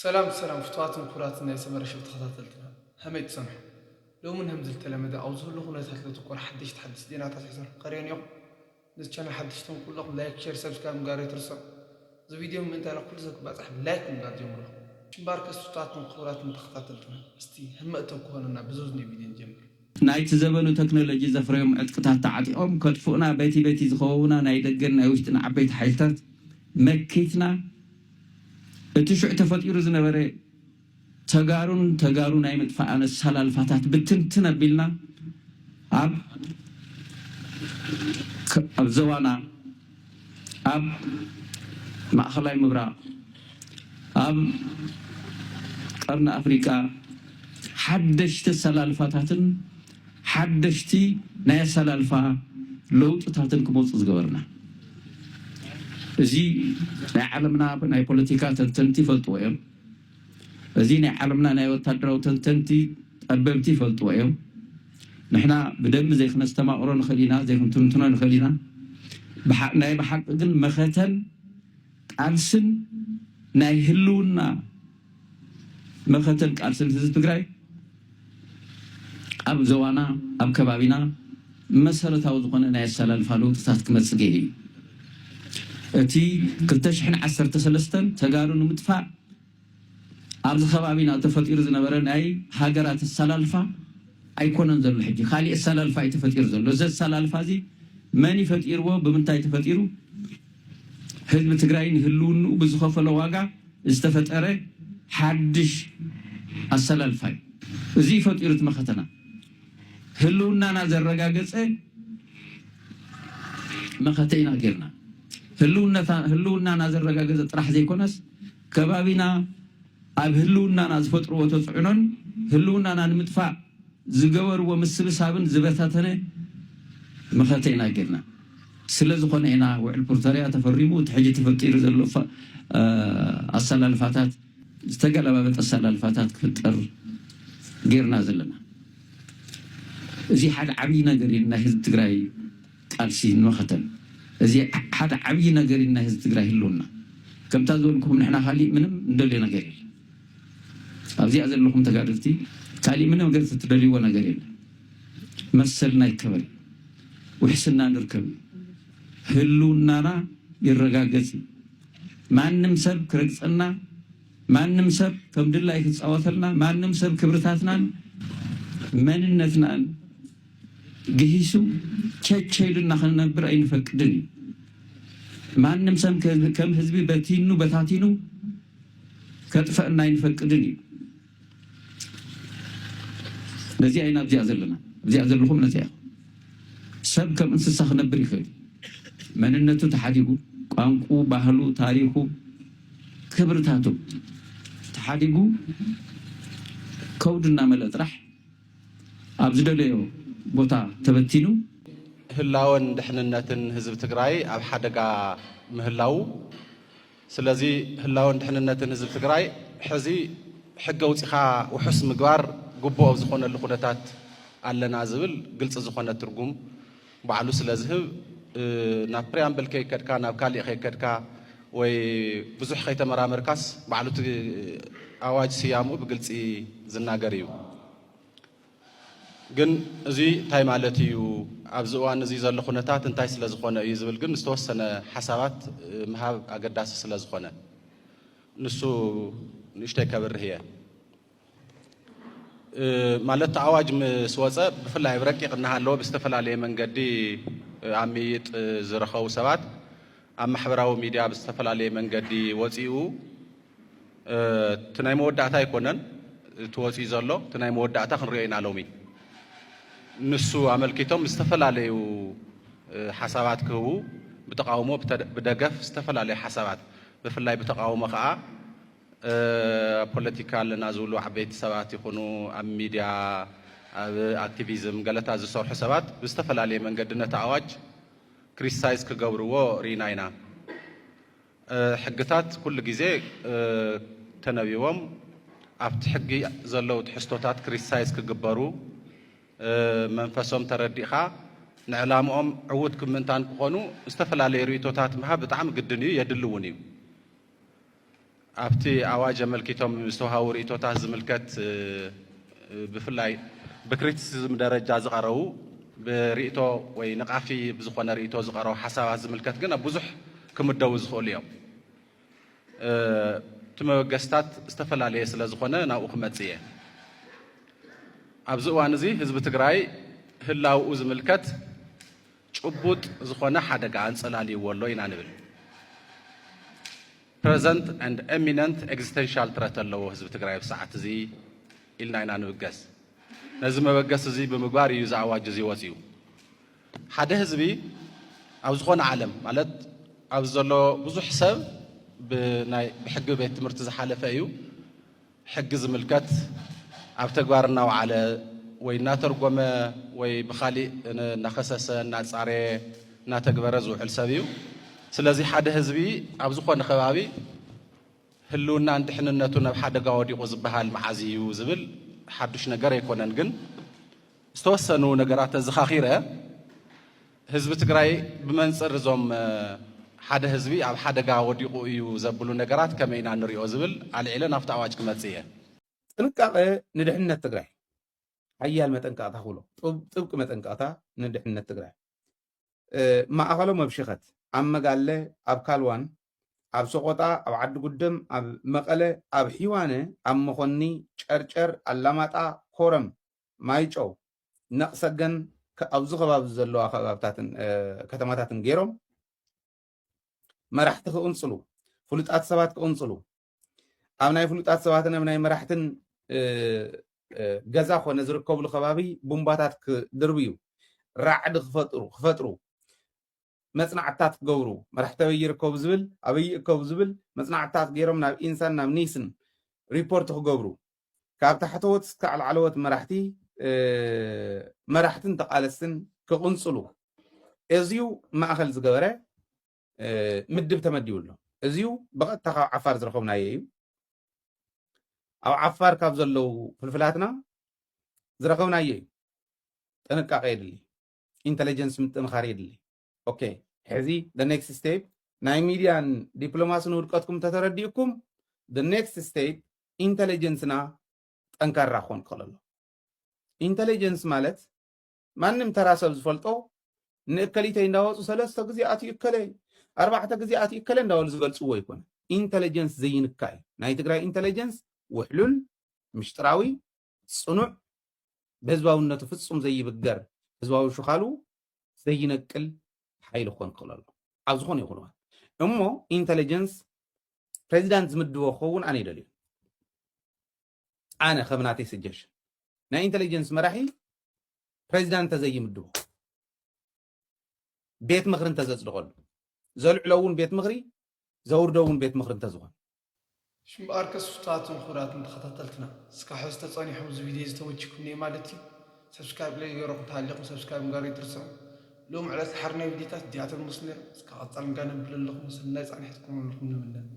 سلام فتواتن كراتنا يسمر شفت خطاتلتنا هميت سمح لو من همزل تلمذا أو زهر لغنا تحت تقول حدش تحدث دينا تحسن قريان يوم نس كان حدشتم كلكم لايك شير سبسكرايب مقاري ترسل زي فيديو من انت على كل زك بعد لايك مقاري يوم شمبارك فتواتن كراتنا تخطاتلتنا استي هم أتوقعنا بزوجني فيديو جميل نايت زبنو تكنولوجي زفريم اتقطعت تعطيهم كتفونا بيتي زخونا نايدقنا وشتنا عبيت حيلتات مكيتنا اتشع تفطير زنبري تجارون أي مدفعنا السلا الفتاة بتنتنا بيلنا أب زوانا أب مع خلاي مبرا أب قرن أفريقيا حدشت السلا الفتاة حدشتي ناي السلا الفا لو تتاتن كموت زغورنا زي عالمنا ناي بوليتيكا تنتي فلطويم زي عالمنا ناي وتادرو تنتي أبمتي فلطويم نحنا بدم زي خنا استماعرون خلينا زي كنتنا خلينا بحق ناي بحق جن مختن ألسن ناي هلونا مختن ألسن في تجري أب زوانا أب كبابينا مسألة توضقنا ناي السلال فالو تساتك مسجيه أتي كلتشحن 10 سلستن تجارون مدفع أرض خبابين أتفطير زنبرن أي هاجرات السلالفة أيكون نزل الحجي خالي السلالفة يتفطير زل لو زد السلالفة زي ماني فطير و بمنتاي تفطيرو حزب تجرين هلون وبزخوف الواقع استفتره حدش السلالفة زي فطيرة مختنا هلوننا نازل رجاجس مختينا غيرنا هلونا نازل رجاجس راح زي كونس كبابينا أب هلونا ناز فترة وتصعنون هلونا نمدفع زجور ومسبس هابن زبتاتنا مختينا غيرنا سلازقون هنا والبورتاليا تفرموا تحجي تفكير زلفا السلال الفاتات استقل بابت السلال الفاتات كفطر غيرنا زلنا زي حد عبينا غيرنا حزب تግራይ قالسين وختن زي حد عبينا غيرنا حزب تግራይ هلونا كم تزولكم نحنا خالي منم ندلي ነገር የለ ኣብዚ አዘለኩም ተጋድልቲ ካሊ ምንም ነገር ትደልይዎ ነገር የለ መሰልና ይከበል ወሕስና ንርከብ ህሉናና ይረጋገጽ ማንም ሰብ ክረግጽና ማንም ሰብ ከምድላይ ክጻወተልና ማንም ሰብ ክብርታትናን መንነትናን ግሂሱ ቸቸይልና ከነብር አይንፈቅድን ማንም ሰብ ከም ህዝቢ በቲኑ በታቲኑ ከጥፈና አይንፈቅድን ለዚህ አይና በዚያ ዘለና በዚያ ዘለኩም ነዚያ ሰብ ከም እንስሳ ከነብር ይኽእል መንነቱ ተሓዲጉ ቋንቋ ባህሉ ታሪኹ ክብርታቱ ተሓዲጉ ከውድና መለጥራህ ኣብዝደለዮ ቦታ ተበቲኑ ህላውን ድሕንነትን ህዝብ ትግራይ ኣብ ሓደጋ ምህላው ስለዚ ህላውን ድሕንነትን ህዝብ ትግራይ ሕዚ ሕገ ውፂኻ ውሑስ ምግባር ግቡእ ዝኾነሉ ኩነታት ኣለና ዝብል ግልጽ ዝኾነ ትርጉም ባዕሉ ስለዝህብ ናብ ፕሪያምብል ከይከድካ ናብ ካልእ ከይከድካ ወይ ብዙሕ ከይተመራመርካስ ባዕሉ ኣዋጅ ስያሙ ብግልፂ ዝናገር እዩ ግን እዚ እንታይ ማለት እዩ ኣብዚ እዋን እዚ ዘሎ ኩነታት እንታይ ስለ ዝኾነ እዩ ዝብል ግን ዝተወሰነ ሓሳባት ምሃብ ኣገዳሲ ስለ ዝኾነ ንሱ ንእሽተይ ከብርህ እየ ማለት ኣዋጅ ምስ ወፀ ብፍላይ ብረቂቕ እናሃለዎ ብዝተፈላለየ መንገዲ ኣሚይጥ ዝረኸቡ ሰባት ኣብ ማሕበራዊ ሚድያ ብዝተፈላለየ መንገዲ ወፂኡ እቲ ናይ መወዳእታ ኣይኮነን እቲ ወፂኡ ዘሎ እቲ ናይ መወዳእታ ክንሪኦ ኢና ሎሚ ንሱ ኣመልኪቶም ዝተፈላለዩ ሓሳባት ክህቡ ብተቃውሞ ብደገፍ ዝተፈላለዩ ሓሳባት ብፍላይ ብተቃውሞ ከዓ ፖለቲካል እና ዝብሉ ዓበይቲ ሰባት ይኹኑ ኣብ ሚድያ ኣብ ኣክቲቪዝም ገለታ ዝሰርሑ ሰባት ብዝተፈላለየ መንገዲ ነቲ ኣዋጅ ክሪቲሳይዝ ክገብርዎ ሪኢና ኢና ሕግታት ኩሉ ግዜ ተነቢቦም ኣብቲ ሕጊ ዘለው ትሕዝቶታት ክሪቲሳይዝ ክግበሩ መንፈሶም ተረዲእኻ ንዕላምኦም ዕውት ክምንታን ክኾኑ ዝተፈላለዩ ርእቶታት ምሃብ ብጣዕሚ ግድን እዩ የድሊ እውን እዩ ኣብቲ ኣዋጅ ኣመልኪቶም ዝተውሃቡ ርእቶታት ዝምልከት ብፍላይ ብክሪቲሲዝም ደረጃ ዝቐረቡ ብርእቶ ወይ ነቃፊ ብዝኾነ ርእቶ ዝቐረቡ ሓሳባት ዝምልከት ግን ኣብ ብዙሕ ክምደቡ ዝኽእሉ እዮም እቲ መበገስታት ዝተፈላለየ ስለ ዝኾነ ናብኡ ክመጽእ እየ ኣብዚ እዋን እዚ ህዝቢ ትግራይ ህላውኡ ዝምልከት ጭቡጥ ዝኾነ ሓደጋ አንጸላልይዎ ኣሎ ኢና ንብል present and imminent existential threat ኣለዎ ህዝቢ ትግራይ ብሰዓት እዚ ኢልና ኢና ንብገስ ነዚ መበገስ እዚ ብምግባር እዩ ዝኣዋጅ እዚ ወፂኡ ሓደ ህዝቢ ኣብ ዝኾነ ዓለም ማለት ኣብ ዘሎ ብዙሕ ሰብ ብሕጊ ቤት ትምህርቲ ዝሓለፈ እዩ ሕጊ ዝምልከት ኣብ ተግባር እናውዓለ ወይ እናተርጎመ ወይ ብኻሊእ እናኸሰሰ እናጻረየ እናተግበረ ዝውዕል ሰብ እዩ ስለዚ ሓደ ህዝቢ ኣብ ዝኾነ ከባቢ ህልውና ድሕንነቱ ናብ ሓደጋ ወዲቑ ዝበሃል መዓዝ እዩ ዝብል ሓዱሽ ነገር ኣይኮነን ግን ዝተወሰኑ ነገራት ዘኻኺረ ህዝቢ ትግራይ ብመንፅር እዞም ሓደ ህዝቢ ኣብ ሓደጋ ወዲቑ እዩ ዘብሉ ነገራት ከመይ ኢና ንሪኦ ዝብል ኣልዒለ ናብቲ ኣዋጅ ክመጽእ እየ ጥንቃቐ ንድሕንነት ትግራይ ሓያል መጠንቀቕታ ክብሎ ጥብቂ መጠንቀቕታ ንድሕንነት ትግራይ ማእኸሎም ኣብ ሽኸት ኣብ መጋለ ኣብ ካልዋን ኣብ ሰቆጣ ኣብ ዓዲ ጉደም ኣብ መቐለ ኣብ ሒዋነ ኣብ መኾኒ ጨርጨር ኣላማጣ ኮረም ማይጨው ነቕሰገን ኣብዚ ከባቢ ዘለዋ ከባብታትን ከተማታትን ገይሮም መራሕቲ ክቕንፅሉ ፍሉጣት ሰባት ክቕንፅሉ ኣብ ናይ ፍሉጣት ሰባትን ኣብ ናይ መራሕትን ገዛ ኮነ ዝርከብሉ ከባቢ ቡምባታት ክድርብዩ ራዕዲ ክፈጥሩ መጽናዕታት ክገብሩ መራሕቲ ኣበይ ይርከቡ ዝብል ኣበይ ይእከቡ ዝብል መጽናዕታት ገይሮም ናብ ኢንሳን ናብ ኒስን ሪፖርት ክገብሩ ካብ ታሕተዎት ክሳብ ላዕለዎት መራሕትን ተቓለስትን ክቕንፅሉ እዚዩ ማእኸል ዝገበረ ምድብ ተመዲቡሎ እዚዩ ብቐጥታ ካብ ዓፋር ዝረኸብናዮ እዩ ኣብ ዓፋር ካብ ዘለው ፍልፍላትና ዝረኸብናዮ እዩ ጥንቃቐ የድሊ ኢንተለጀንስ ምጥንኻር የድሊ ኦኬ ሕዚ the next step ናይ ሚድያን ዲፕሎማስን ውድቀትኩም ተተረዲእኩም the next step ኢንተለጀንስና ጠንካራ ክኾን ክኽእል ኣሎ ኢንተለጀንስ ማለት ማንም ተራ ሰብ ዝፈልጦ ንእከሊተይ እንዳወፁ 3 ግዜ ኣትዩ እከለ 4 ግዜ ኣትዩ እከለ እንዳበሉ ዝገልፅዎ ይኮነ ኢንተለጀንስ ዘይንካ እዩ ናይ ትግራይ ኢንተለጀንስ ውሕሉል ምሽጥራዊ ጽኑዕ በህዝባውነቱ ፍጹም ዘይብገር ህዝባዊ ሽኻሉ ዘይነቅል ሓይል ክኾን ክኽእል ኣሎ ኣብ ዝኾነ ይኹን እሞ ኢንተለጀንስ ፕሬዚዳንት ዝምድቦ ክኸውን ኣነ ይደልዩ ኣነ ከም ናተይ ስጀሽን ናይ ኢንተለጀንስ መራሒ ፕሬዚዳንት ተዘይምድቦ ቤት ምኽሪ እንተዘፅድቐሉ ዘልዕሎ እውን ቤት ምኽሪ ዘውርዶ እውን ቤት ምኽሪ እንተዝኾን ሽምባር ከስፍታትን ኩራትን ተኸታተልትና እስካብ ሕዚ ተጸኒሑ እዚ ቪድዮ ዝተወችኩም እኒአ ማለት እዩ ሰብስክራይብ ላይ ገይሮም ተሃሊኹም ሰብስክራይብ ጋር ይትርስዑ ሎም ዕለት ሓርናይ ቪድዮታት ዲያተር ምስ ነይሩ እስካብ ቀጻል ንጋነብለለኹም ሰናይ ጻንሒትኩም ኣለኩም ንምለን